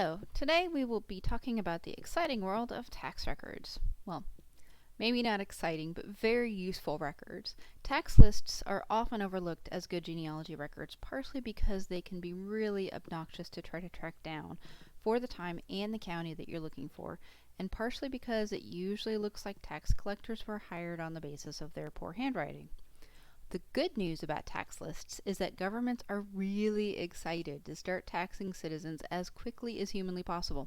Hello, today we will be talking about the exciting world of tax records. Well, maybe not exciting, but very useful records. Tax lists are often overlooked as good genealogy records, partially because they can be really obnoxious to try to track down for the time and the county that you're looking for, and partially because it usually looks like tax collectors were hired on the basis of their poor handwriting. The good news about tax lists is that governments are really excited to start taxing citizens as quickly as humanly possible.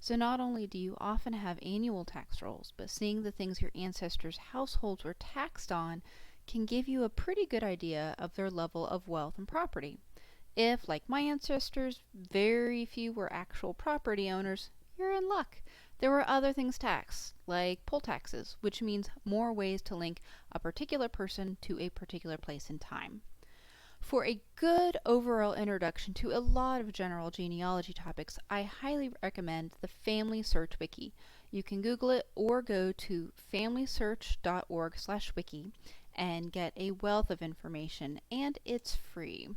So not only do you often have annual tax rolls, but seeing the things your ancestors' households were taxed on can give you a pretty good idea of their level of wealth and property. If, like my ancestors, very few were actual property owners, you're in luck. There were other things taxed, like poll taxes, which means more ways to link a particular person to a particular place in time. For a good overall introduction to a lot of general genealogy topics, I highly recommend the Family Search Wiki. You can Google it or go to familysearch.org/wiki and get a wealth of information, and it's free.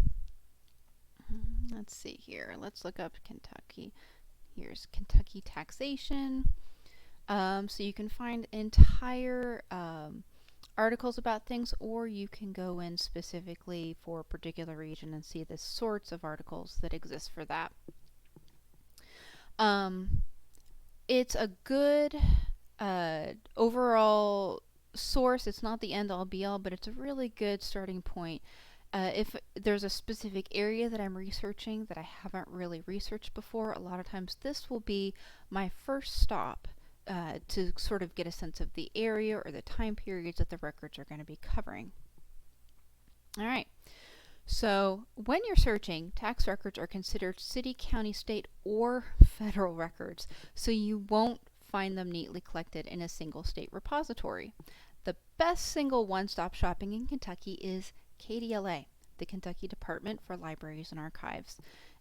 Let's see here. Let's look up Kentucky. Here's Kentucky taxation. So you can find entire articles about things, or you can go in specifically for a particular region and see the sorts of articles that exist for that. It's a good overall source. It's not the end all be all, but it's a really good starting point. If there's a specific area that I'm researching that I haven't really researched before, a lot of times this will be my first stop to sort of get a sense of the area or the time periods that the records are going to be covering. All right. So when you're searching, tax records are considered city, county, state, or federal records, so you won't find them neatly collected in a single state repository. The best single one-stop shopping in Kentucky is KDLA, the Kentucky Department for Libraries and Archives,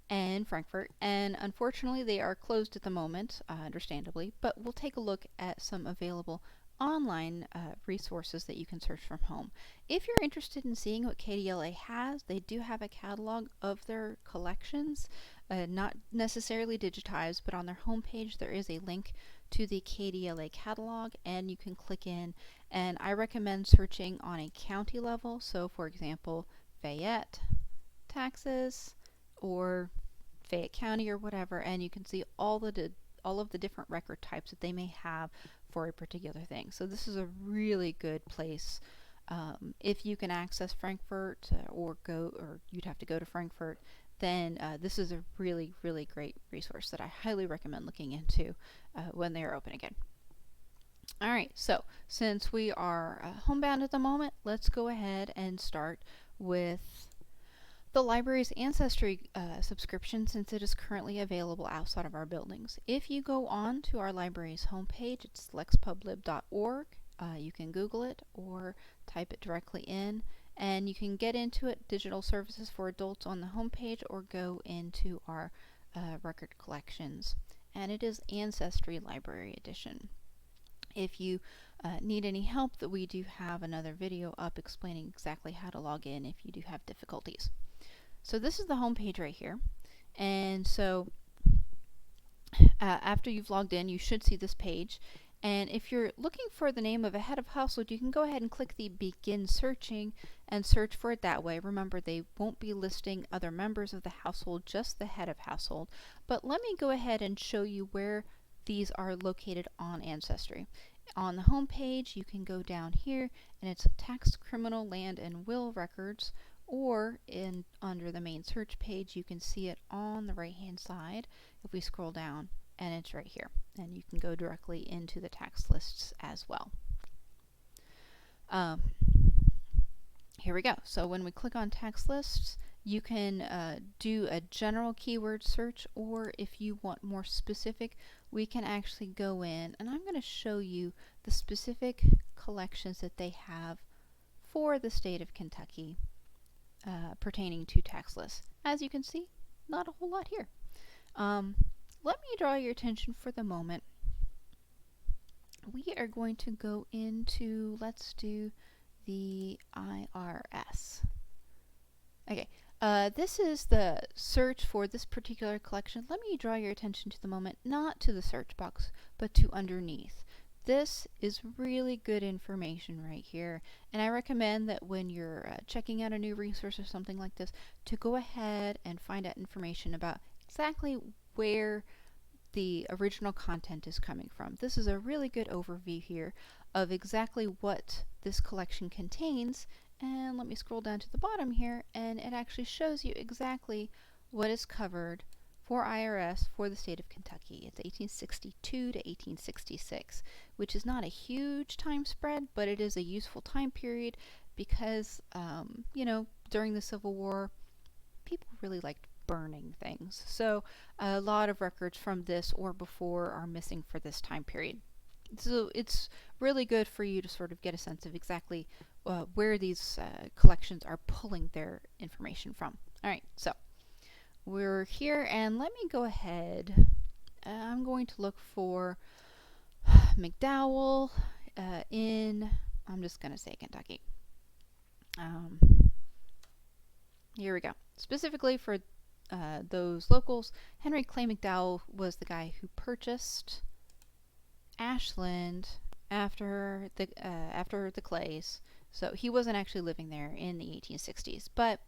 and Frankfort, and unfortunately they are closed at the moment, understandably, but we'll take a look at some available online resources that you can search from home. If you're interested in seeing what KDLA has, they do have a catalog of their collections, not necessarily digitized, but on their homepage there is a link to the KDLA catalog, and you can click in, and I recommend searching on a county level. So for example, Fayette taxes or Fayette County or whatever, and you can see all of the different record types that they may have for a particular thing. So this is a really good place. If you can access Frankfort or you'd have to go to Frankfort, then this is a really, really great resource that I highly recommend looking into when they are open again. All right, so since we are homebound at the moment, let's go ahead and start with the library's Ancestry subscription, since it is currently available outside of our buildings. If you go on to our library's homepage, it's lexpublib.org. You can Google it or type it directly in, and you can get into it, digital services for adults on the homepage, or go into our record collections. And it is Ancestry Library Edition. If you need any help, that we do have another video up explaining exactly how to log in if you do have difficulties. So this is the home page right here, and so after you've logged in, you should see this page, and if you're looking for the name of a head of household, you can go ahead and click the begin searching and search for it that way. Remember, they won't be listing other members of the household, just the head of household. But let me go ahead and show you where these are located on Ancestry. On the home page, you can go down here, and it's tax, criminal, land, and will records, or under the main search page, you can see it on the right hand side if we scroll down, and it's right here, and you can go directly into the tax lists as well. Here we go. So when we click on tax lists, you can do a general keyword search, or if you want more specific, we can actually go in, and I'm going to show you the specific collections that they have for the state of Kentucky pertaining to tax lists. As you can see, not a whole lot here. Let me draw your attention for the moment. We are going to go into, let's do the IRS. Okay, This is the search for this particular collection. Let me draw your attention to the moment, not to the search box, but to underneath. This is really good information right here, and I recommend that when you're checking out a new resource or something like this, to go ahead and find out information about exactly where the original content is coming from. This is a really good overview here of exactly what this collection contains. And let me scroll down to the bottom here, and it actually shows you exactly what is covered for IRS for the state of Kentucky. It's 1862 to 1866, which is not a huge time spread, but it is a useful time period because, during the Civil War, people really liked burning things. So a lot of records from this or before are missing for this time period. So it's really good for you to sort of get a sense of exactly where these collections are pulling their information from. All right, so we're here, and let me go ahead. I'm going to look for McDowell I'm just going to say Kentucky. Here we go. Specifically for those locals, Henry Clay McDowell was the guy who purchased Ashland after the Clays. So he wasn't actually living there in the 1860s. But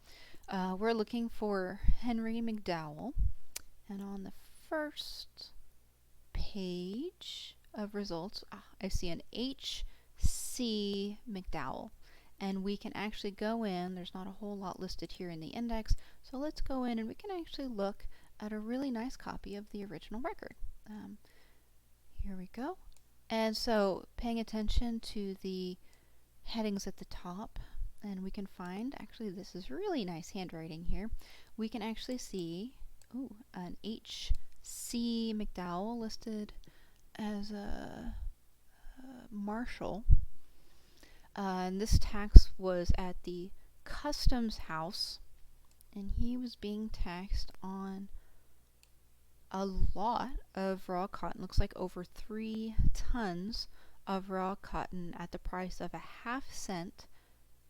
we're looking for Henry McDowell. And on the first page of results, I see an H.C. McDowell. And we can actually go in, there's not a whole lot listed here in the index, so let's go in and we can actually look at a really nice copy of the original record. Here we go. And so paying attention to the headings at the top, and we can find, actually this is really nice handwriting here, we can actually see an H.C. McDowell listed as a marshal. And this tax was at the Customs House, and he was being taxed on a lot of raw cotton. Looks like over 3 tons of raw cotton at the price of a ½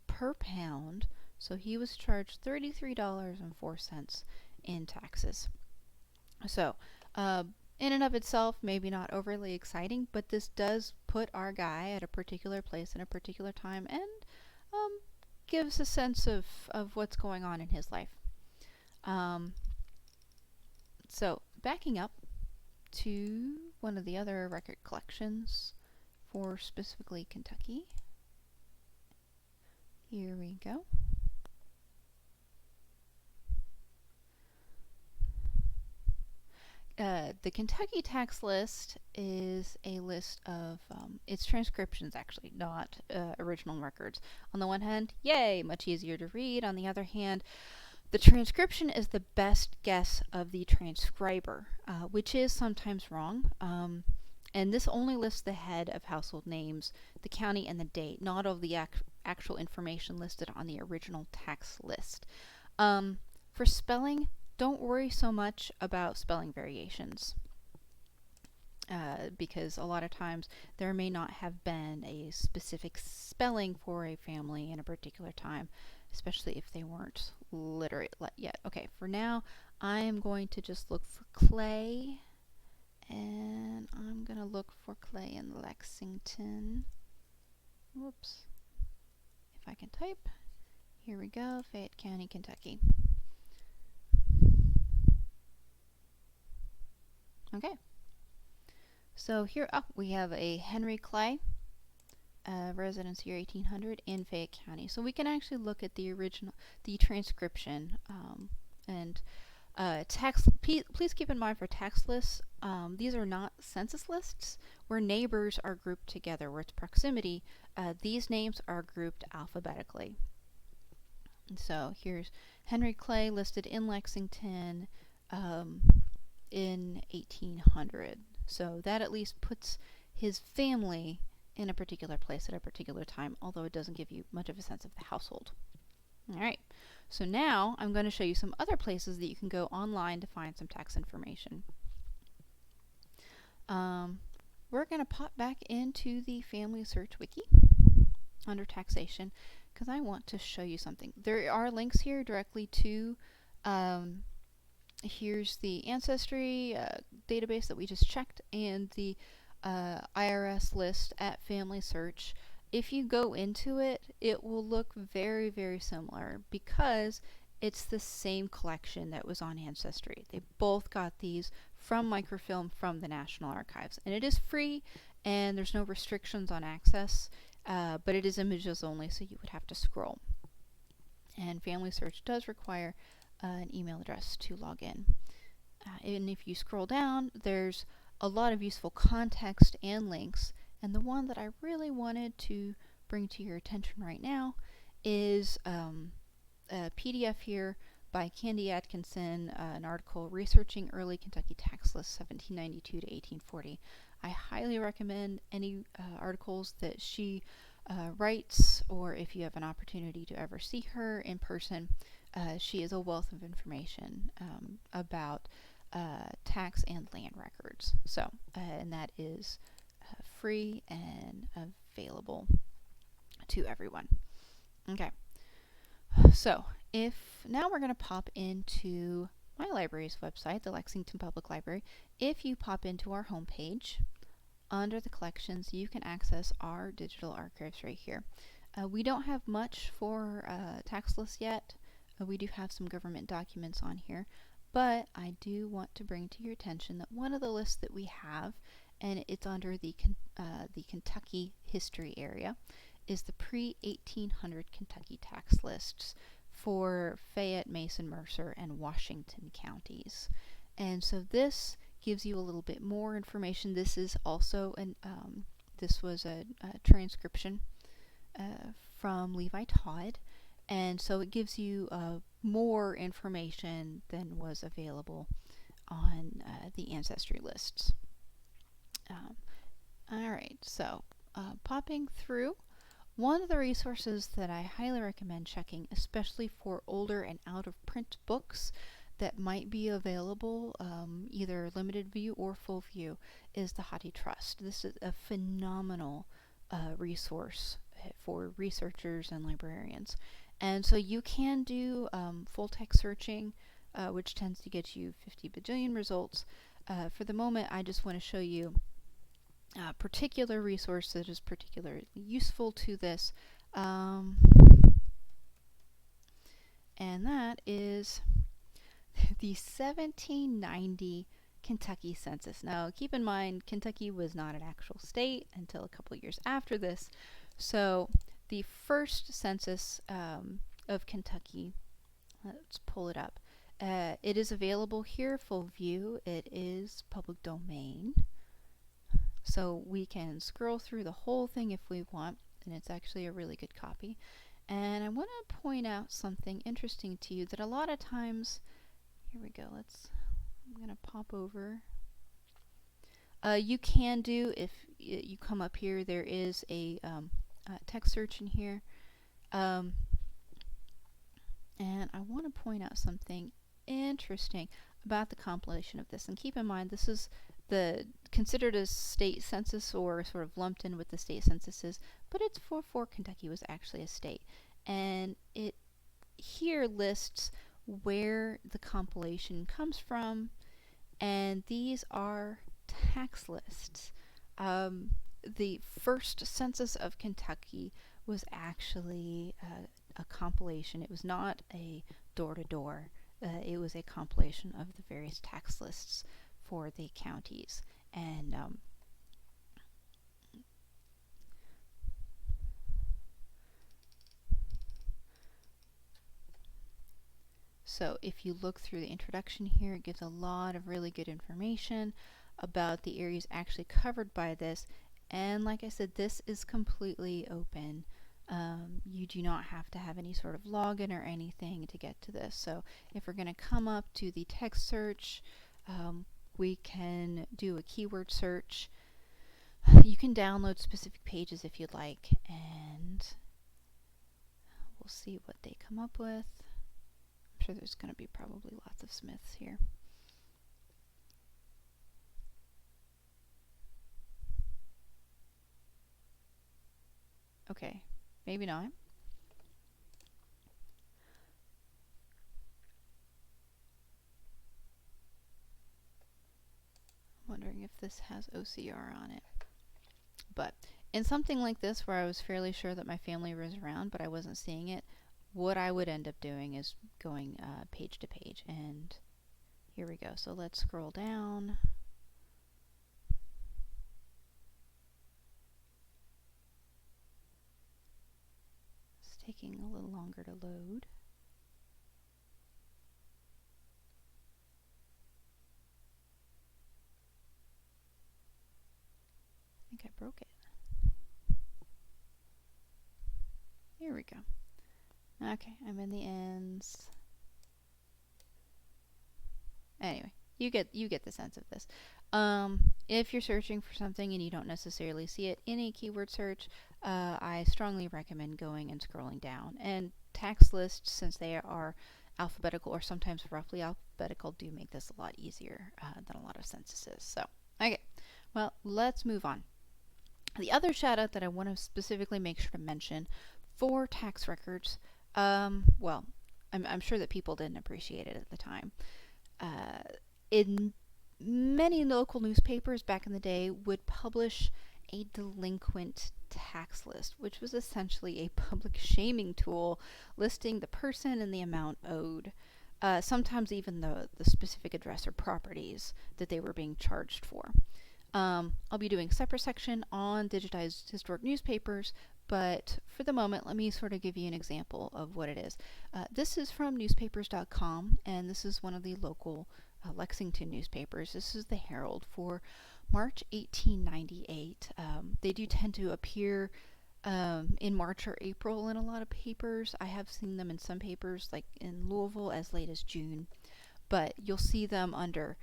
per pound. So he was charged $33.04 in taxes. So, in and of itself, maybe not overly exciting, but this does put our guy at a particular place in a particular time and gives a sense of what's going on in his life. So, backing up to one of the other record collections for specifically Kentucky. Here we go. The Kentucky tax list is a list of, it's transcriptions actually, not original records. On the one hand, yay, much easier to read. On the other hand, the transcription is the best guess of the transcriber, which is sometimes wrong. And this only lists the head of household names, the county, and the date, not all of the actual information listed on the original tax list. For spelling, don't worry so much about spelling variations, because a lot of times there may not have been a specific spelling for a family in a particular time, especially if they weren't literate yet. Okay, for now, I'm going to just look for Clay, and I'm going to look for Clay in Lexington. Whoops. If I can type. Here we go, Fayette County, Kentucky. Okay, so here we have a Henry Clay, residence year 1800 in Fayette County. So we can actually look at the transcription, and please keep in mind for tax lists, these are not census lists where neighbors are grouped together, where it's proximity. These names are grouped alphabetically. And so here's Henry Clay listed in Lexington, in 1800. So that at least puts his family in a particular place at a particular time, although it doesn't give you much of a sense of the household. Alright, so now I'm going to show you some other places that you can go online to find some tax information. We're going to pop back into the Family Search Wiki under taxation, because I want to show you something. There are links here directly to, here's the Ancestry database that we just checked, and the IRS list at Family Search. If you go into it, it will look very, very similar because it's the same collection that was on Ancestry. They both got these from microfilm from the National Archives, and it is free and there's no restrictions on access, but it is images only, so you would have to scroll. And Family Search does require an email address to log in. And if you scroll down, there's a lot of useful context and links, and the one that I really wanted to bring to your attention right now is a PDF here by Candy Atkinson, an article researching early Kentucky tax lists 1792 to 1840. I highly recommend any articles that she writes, or if you have an opportunity to ever see her in person, she is a wealth of information about tax and land records. So, and that is free and available to everyone. Okay. So, now we're going to pop into my library's website, the Lexington Public Library. If you pop into our homepage, under the collections, you can access our digital archives right here. We don't have much for tax lists yet. We do have some government documents on here, but I do want to bring to your attention that one of the lists that we have, and it's under the Kentucky history area, is the pre-1800 Kentucky tax lists for Fayette, Mason, Mercer, and Washington counties. And so this gives you a little bit more information. This is also this was a transcription from Levi Todd, and so it gives you more information than was available on the ancestry lists. Alright, so popping through, one of the resources that I highly recommend checking, especially for older and out-of-print books that might be available, either limited view or full view, is the HathiTrust. This is a phenomenal resource for researchers and librarians. And so you can do full text searching, which tends to get you 50 bajillion results. For the moment, I just want to show you a particular resource that is particularly useful to this, and that is the 1790 Kentucky census. Now, keep in mind, Kentucky was not an actual state until a couple years after this, so the first census of Kentucky, let's pull it up. It is available here, full view. It is public domain, so we can scroll through the whole thing if we want, and it's actually a really good copy. And I want to point out something interesting to you that a lot of times, here we go, I'm going to pop over. You can do, if you come up here, there is a text search in here. And I want to point out something interesting about the compilation of this. And keep in mind, this is considered a state census, or sort of lumped in with the state censuses, but it's for Kentucky was actually a state. And it here lists where the compilation comes from, and these are tax lists. The first census of Kentucky was actually a compilation. It was not a door-to-door. It was a compilation of the various tax lists for the counties. And so if you look through the introduction here, it gives a lot of really good information about the areas actually covered by this. And like I said, this is completely open. You do not have to have any sort of login or anything to get to this. So if we're going to come up to the text search, we can do a keyword search. You can download specific pages if you'd like, and we'll see what they come up with. I'm sure there's going to be probably lots of Smiths here. Okay, maybe not. if this has OCR on it. But in something like this where I was fairly sure that my family was around but I wasn't seeing it, what I would end up doing is going page to page. And here we go. So let's scroll down. It's taking a little longer to load. I think I broke it. Here we go. Okay, I'm in the ends. Anyway, you get the sense of this. If you're searching for something and you don't necessarily see it in a keyword search, I strongly recommend going and scrolling down. And tax lists, since they are alphabetical or sometimes roughly alphabetical, do make this a lot easier than a lot of censuses. So, okay, well, let's move on. The other shout out that I want to specifically make sure to mention for tax records, well, I'm sure that people didn't appreciate it at the time. In many local newspapers back in the day would publish a delinquent tax list, which was essentially a public shaming tool listing the person and the amount owed. Sometimes even the specific address or properties that they were being charged for. I'll be doing a separate section on digitized historic newspapers, but for the moment, let me sort of give you an example of what it is. This is from newspapers.com, and this is one of the local Lexington newspapers. This is the Herald for March 1898. They do tend to appear in March or April in a lot of papers. I have seen them in some papers, like in Louisville, as late as June, but you'll see them under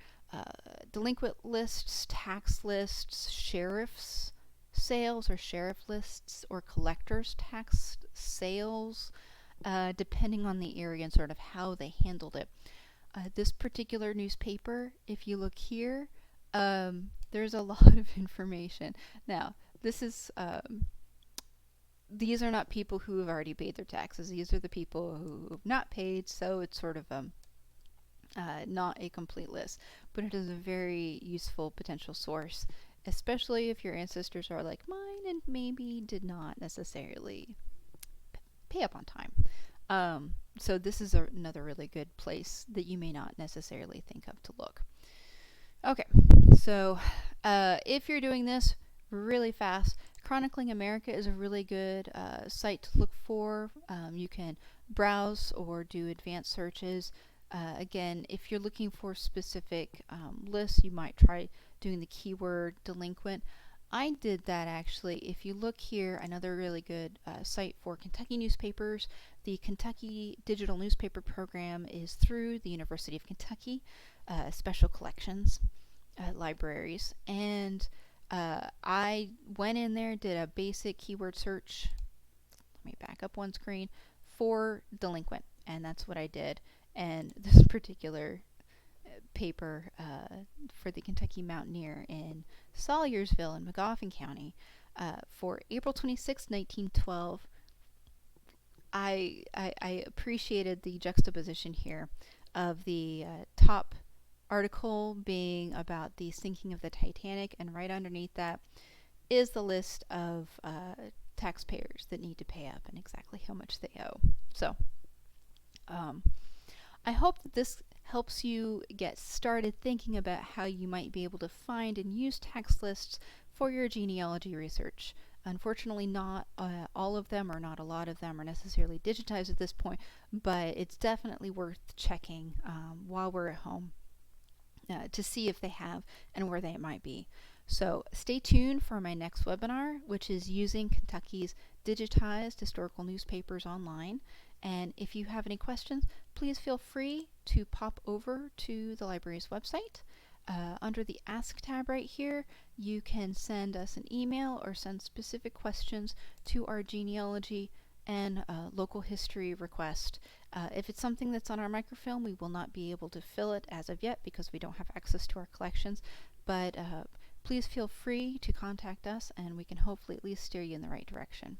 delinquent lists, tax lists, sheriff's sales or sheriff lists, or collector's tax sales, depending on the area and sort of how they handled it. This particular newspaper, if you look here, there's a lot of information. Now, this is these are not people who have already paid their taxes. These are the people who have not paid, so it's sort of not a complete list, but it is a very useful potential source, especially if your ancestors are like mine and maybe did not necessarily pay up on time. So this is another really good place that you may not necessarily think of to look. Okay, so if you're doing this really fast, Chronicling America is a really good site to look for. You can browse or do advanced searches. Again, if you're looking for specific lists, you might try doing the keyword delinquent. I did that actually. If you look here, another really good site for Kentucky newspapers. The Kentucky Digital Newspaper Program is through the University of Kentucky Special Collections libraries. And I went in there, did a basic keyword search. Let me back up one screen for delinquent. And that's what I did. And this particular paper for the Kentucky Mountaineer in Salyersville in Magoffin County for April 26, 1912. I appreciated the juxtaposition here of the top article being about the sinking of the Titanic, and right underneath that is the list of taxpayers that need to pay up and exactly how much they owe. So I hope that this helps you get started thinking about how you might be able to find and use tax lists for your genealogy research. Unfortunately, not all of them or not a lot of them are necessarily digitized at this point, but it's definitely worth checking while we're at home to see if they have and where they might be. So stay tuned for my next webinar, which is using Kentucky's digitized historical newspapers online. And if you have any questions, please feel free to pop over to the library's website. Under the Ask tab right here, you can send us an email or send specific questions to our genealogy and local history request. If it's something that's on our microfilm, we will not be able to fill it as of yet because we don't have access to our collections, but please feel free to contact us and we can hopefully at least steer you in the right direction.